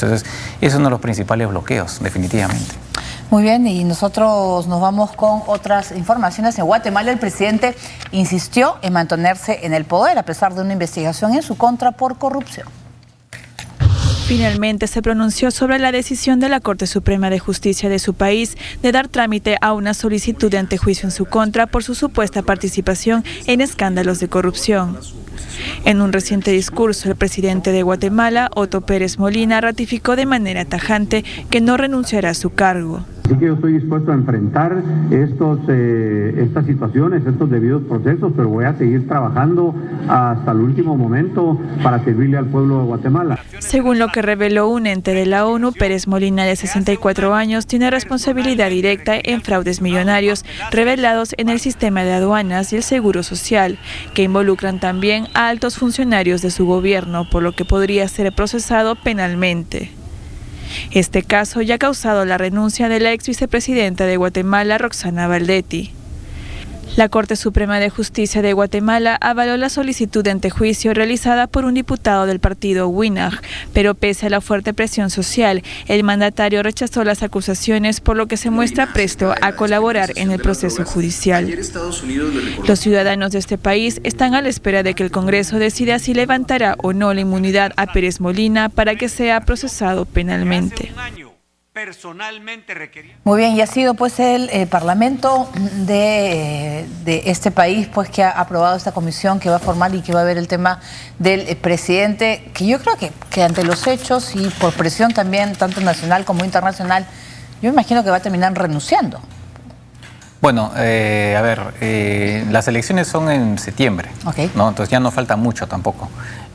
Entonces, es uno de los principales bloqueos, definitivamente. Muy bien, y nosotros nos vamos con otras informaciones. En Guatemala, el presidente insistió en mantenerse en el poder a pesar de una investigación en su contra por corrupción. Finalmente se pronunció sobre la decisión de la Corte Suprema de Justicia de su país de dar trámite a una solicitud de antejuicio en su contra por su supuesta participación en escándalos de corrupción. En un reciente discurso, el presidente de Guatemala, Otto Pérez Molina, ratificó de manera tajante que no renunciará a su cargo. Así que yo estoy dispuesto a enfrentar estas situaciones, estos debidos procesos, pero voy a seguir trabajando hasta el último momento para servirle al pueblo de Guatemala. Según lo que reveló un ente de la ONU, Pérez Molina, de 64 años, tiene responsabilidad directa en fraudes millonarios revelados en el sistema de aduanas y el seguro social, que involucran también a altos funcionarios de su gobierno, por lo que podría ser procesado penalmente. Este caso ya ha causado la renuncia de la ex vicepresidenta de Guatemala, Roxana Valdetti. La Corte Suprema de Justicia de Guatemala avaló la solicitud de antejuicio realizada por un diputado del partido WINAG, pero pese a la fuerte presión social, el mandatario rechazó las acusaciones, por lo que se muestra presto a colaborar en el proceso judicial. Los ciudadanos de este país están a la espera de que el Congreso decida si levantará o no la inmunidad a Pérez Molina para que sea procesado penalmente. Muy bien, y ha sido pues el Parlamento de este país pues que ha aprobado esta comisión que va a formar y que va a ver el tema del presidente, que yo creo que ante los hechos y por presión también tanto nacional como internacional, yo imagino que va a terminar renunciando. Bueno, las elecciones son en septiembre, ¿no? Entonces ya no falta mucho tampoco.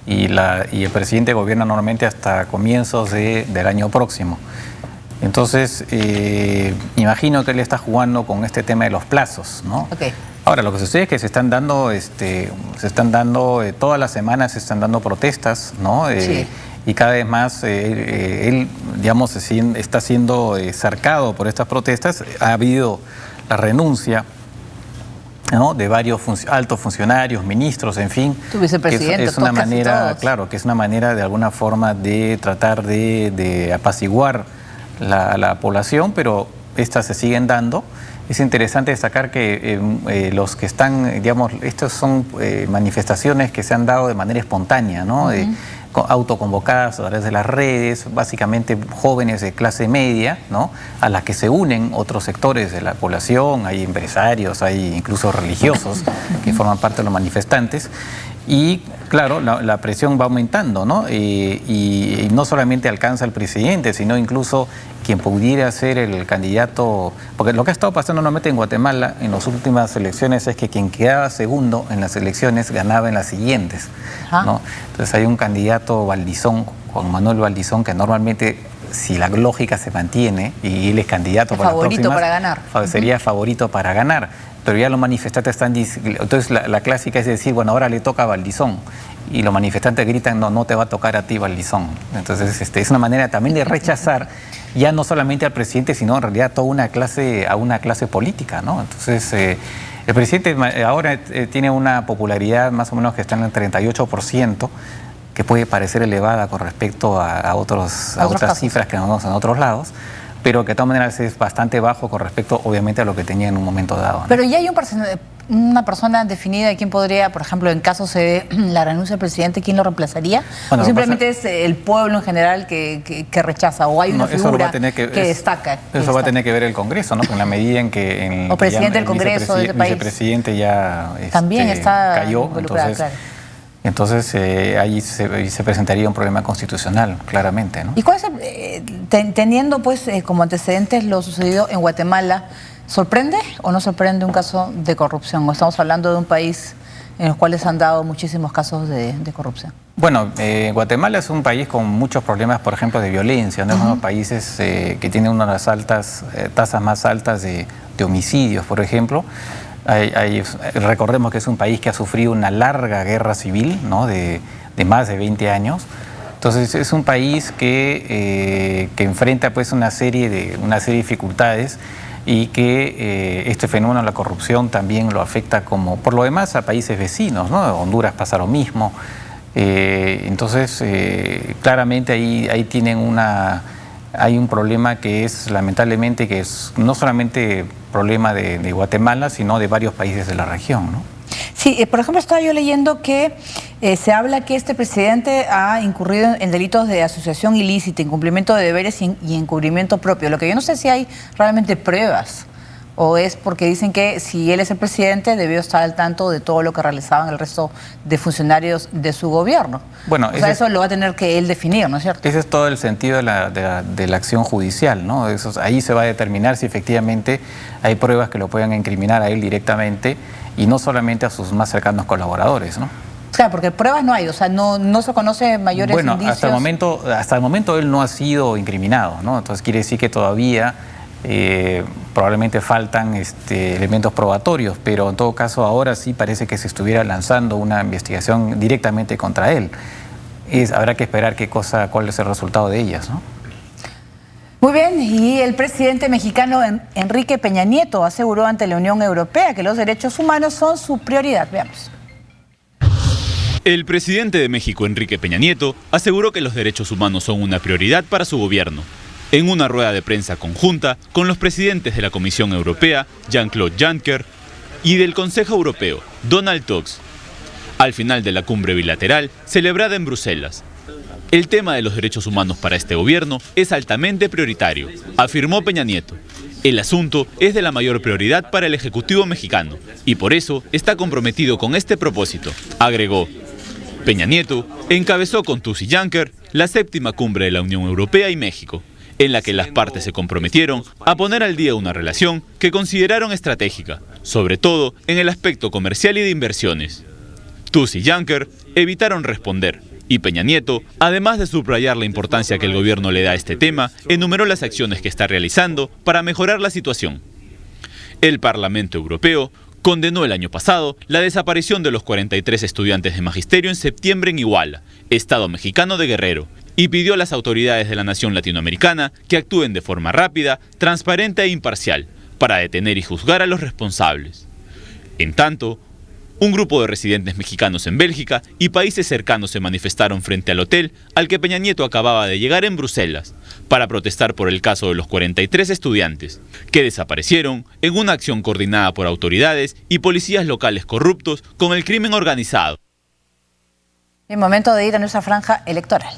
Y el presidente gobierna normalmente hasta comienzos del año próximo. Entonces, imagino que él está jugando con este tema de los plazos, ¿no? Ahora, lo que sucede es que se están dando todas las semanas se están dando protestas, ¿no? Sí. Y cada vez más él, digamos, está siendo cercado por estas protestas. Ha habido la renuncia, ¿no?, de varios altos funcionarios, ministros, en fin. Tu vicepresidente, es una manera, claro, que es una manera de alguna forma de tratar de apaciguar la población, pero estas se siguen dando. Es interesante destacar que los que están, digamos, estas son manifestaciones que se han dado de manera espontánea, ¿no? Autoconvocadas a través de las redes, básicamente jóvenes de clase media, ¿no?, a las que se unen otros sectores de la población, hay empresarios, hay incluso religiosos que forman parte de los manifestantes. Y claro, la presión va aumentando, ¿no? Y no solamente alcanza al presidente, sino incluso quien pudiera ser el candidato, porque lo que ha estado pasando normalmente en Guatemala en las últimas elecciones es que quien quedaba segundo en las elecciones ganaba en las siguientes, ¿no? Entonces hay un candidato Valdizón, Juan Manuel Valdizón, que normalmente, si la lógica se mantiene y él es candidato para las próximas, para ganar. Sería favorito para ganar. Pero ya los manifestantes están... Entonces la clásica es decir, bueno, ahora le toca a Valdizón. Y los manifestantes gritan, no te va a tocar a ti, Valdizón. Entonces es una manera también de rechazar ya no solamente al presidente, sino en realidad a toda una clase política, ¿no? Entonces el presidente ahora tiene una popularidad más o menos que está en el 38%, que puede parecer elevada con respecto a otras cifras que nos vemos en otros lados, pero que de todas maneras es bastante bajo con respecto, obviamente, a lo que tenía en un momento dado, ¿no? Pero ya hay una persona definida de quién podría, por ejemplo, en caso se dé la renuncia del presidente, ¿quién lo reemplazaría? Bueno, ¿o simplemente es el pueblo en general que rechaza? ¿O hay una figura que destaca? Eso va a tener que ver el Congreso, ¿no? En la medida en que... o presidente del Congreso de este país. El vicepresidente ya también está cayó, entonces ahí se presentaría un problema constitucional, claramente, ¿no? ¿Y cuál es teniendo pues como antecedentes lo sucedido en Guatemala, sorprende o no sorprende un caso de corrupción? ¿O estamos hablando de un país en los cuales han dado muchísimos casos de corrupción? Bueno, Guatemala es un país con muchos problemas, por ejemplo, de violencia, ¿no? Es uno de los países que tiene una de las tasas más altas de homicidios, por ejemplo. Recordemos que es un país que ha sufrido una larga guerra civil, ¿no?, de más de 20 años. Entonces es un país que enfrenta pues una serie de dificultades y que este fenómeno de la corrupción también lo afecta, como por lo demás, a países vecinos, ¿no? Honduras pasa lo mismo. Entonces, claramente ahí tienen hay un problema que es, lamentablemente, que es no solamente problema de Guatemala, sino de varios países de la región, ¿no? Sí, por ejemplo, estaba yo leyendo que se habla que este presidente ha incurrido en delitos de asociación ilícita, incumplimiento de deberes y encubrimiento propio. Lo que yo no sé si hay realmente pruebas, o es porque dicen que si él es el presidente debió estar al tanto de todo lo que realizaban el resto de funcionarios de su gobierno. Bueno, o sea, eso lo va a tener que él definir, ¿no es cierto? Ese es todo el sentido de la acción judicial, ¿no? Ahí se va a determinar si efectivamente hay pruebas que lo puedan incriminar a él directamente y no solamente a sus más cercanos colaboradores, ¿no? Claro, porque pruebas no hay, o sea, no se conoce mayores indicios. Bueno, hasta el momento él no ha sido incriminado, ¿no? Entonces quiere decir que todavía probablemente faltan elementos probatorios, pero en todo caso ahora sí parece que se estuviera lanzando una investigación directamente contra él. Habrá que esperar cuál es el resultado de ellas, ¿no? Muy bien, y el presidente mexicano Enrique Peña Nieto aseguró ante la Unión Europea que los derechos humanos son su prioridad. Veamos. El presidente de México, Enrique Peña Nieto, aseguró que los derechos humanos son una prioridad para su gobierno. En una rueda de prensa conjunta con los presidentes de la Comisión Europea, Jean-Claude Juncker, y del Consejo Europeo, Donald Tusk, al final de la cumbre bilateral celebrada en Bruselas. El tema de los derechos humanos para este gobierno es altamente prioritario, afirmó Peña Nieto. El asunto es de la mayor prioridad para el Ejecutivo mexicano y por eso está comprometido con este propósito, agregó. Peña Nieto encabezó con Tusk y Juncker la 7ª cumbre de la Unión Europea y México, en la que las partes se comprometieron a poner al día una relación que consideraron estratégica, sobre todo en el aspecto comercial y de inversiones. Tusk y Juncker evitaron responder, y Peña Nieto, además de subrayar la importancia que el gobierno le da a este tema, enumeró las acciones que está realizando para mejorar la situación. El Parlamento Europeo condenó el año pasado la desaparición de los 43 estudiantes de magisterio en septiembre en Iguala, estado mexicano de Guerrero, y pidió a las autoridades de la nación latinoamericana que actúen de forma rápida, transparente e imparcial para detener y juzgar a los responsables. En tanto, un grupo de residentes mexicanos en Bélgica y países cercanos se manifestaron frente al hotel al que Peña Nieto acababa de llegar en Bruselas para protestar por el caso de los 43 estudiantes que desaparecieron en una acción coordinada por autoridades y policías locales corruptos con el crimen organizado. Es momento de ir a nuestra franja electoral.